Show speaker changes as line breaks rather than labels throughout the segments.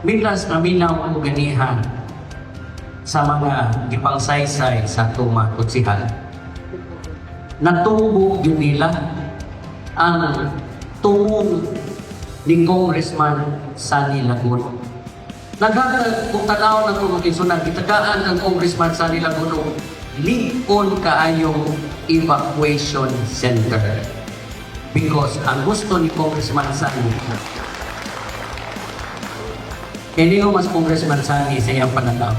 milas na minaw o ganihan sa mga gipangsaysay sa tuma kutsihan. Natubo yun nila ang tumong ni Congressman Sani Laguno. Kung tanaw na kung magkisunan, itagaan ng Congressman Sani Laguno, lion kaayong evacuation center. Because ang gusto ni Congressman Sani, hindi ko mas Congressman Sani sa iyang pananaw,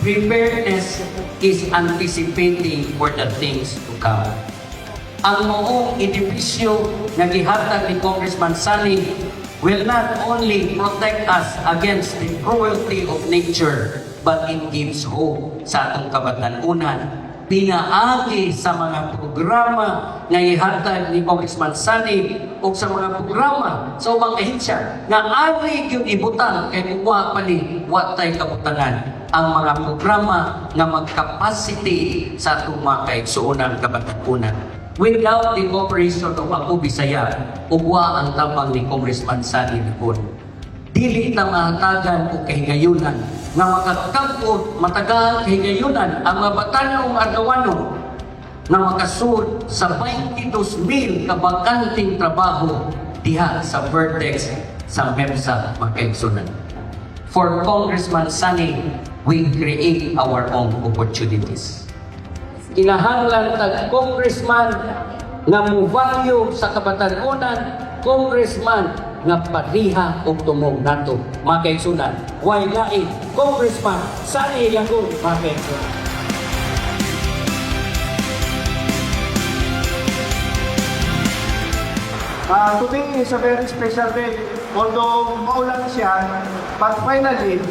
preparedness is anticipating for the things to come. Ang moong edifisyo na gihatag ni Congressman Sani will not only protect us against the cruelty of nature, but it gives hope sa atong kabatanunan. Pinaagi sa mga programa nga ihatag ni Congressman Sani o sa mga programa sa ubang ahensya nga ari yung ibutang kay kuha pa ni watay kabutangan ang mga programa nga mag-capacity sa atong mga kaigsuunang kabatanunan. Without the cooperation of Ako Bisaya, ugwa ang tabang ni Congressman Sani Laguno. Dili na mahatagan o kahingayunan nga makakagod matagal kahingayunan ang mga batanang Argawano na makasud sa 22,000 kabakanting trabaho diha sa vertex sa MEPSA makaigsunan. For Congressman Sani, we create our own opportunities. Kinahanglan tag congressman nga muvalyo sa kabatanunan, congressman nga pariha og tumong nato makaigsunan. Way lain Congressman Sani Laguno makaigsunan.
Today is a very special day. Although maulan siya, but finally,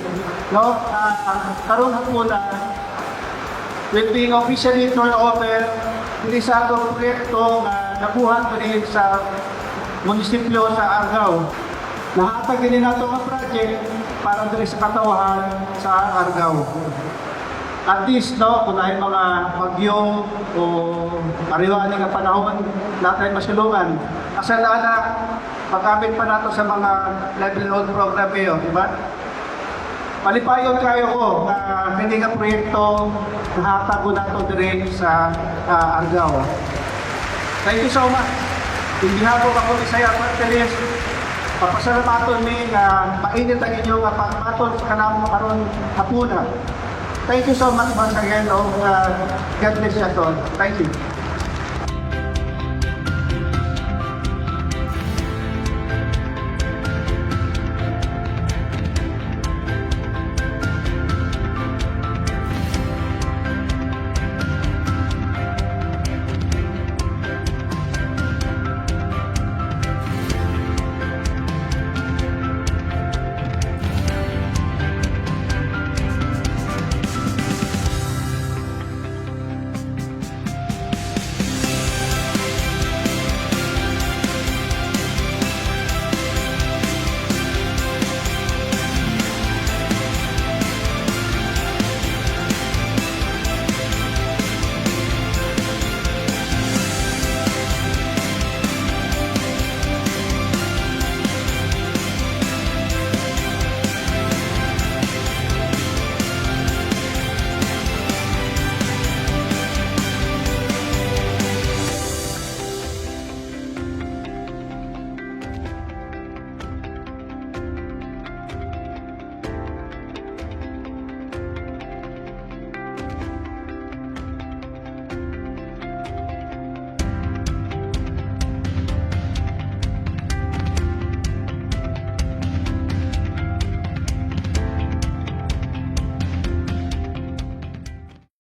no, karon hapon will being officially turned over hindi sa atong proyekto na nabuhat ko rin sa munisipyo sa Argao. Nahatag din nato ang project para diri sa katawahan sa Argao. At least, no, kung ay mga bagyo o ariwaan ng panahon natin masulungan, kasalaan na pagkamit pa nato sa mga livelihood program yun, di ba? Palipayon kayo ko na hindi nga proyekto nahatag ko nato din sa Argao. Thank you so much. In behalf of Ako Bisaya Party List, papasalamaton mi nga mainit ang inyong pagmaton sa kanamo karon hapuna. Thank you so much once again. God bless you all. Thank you.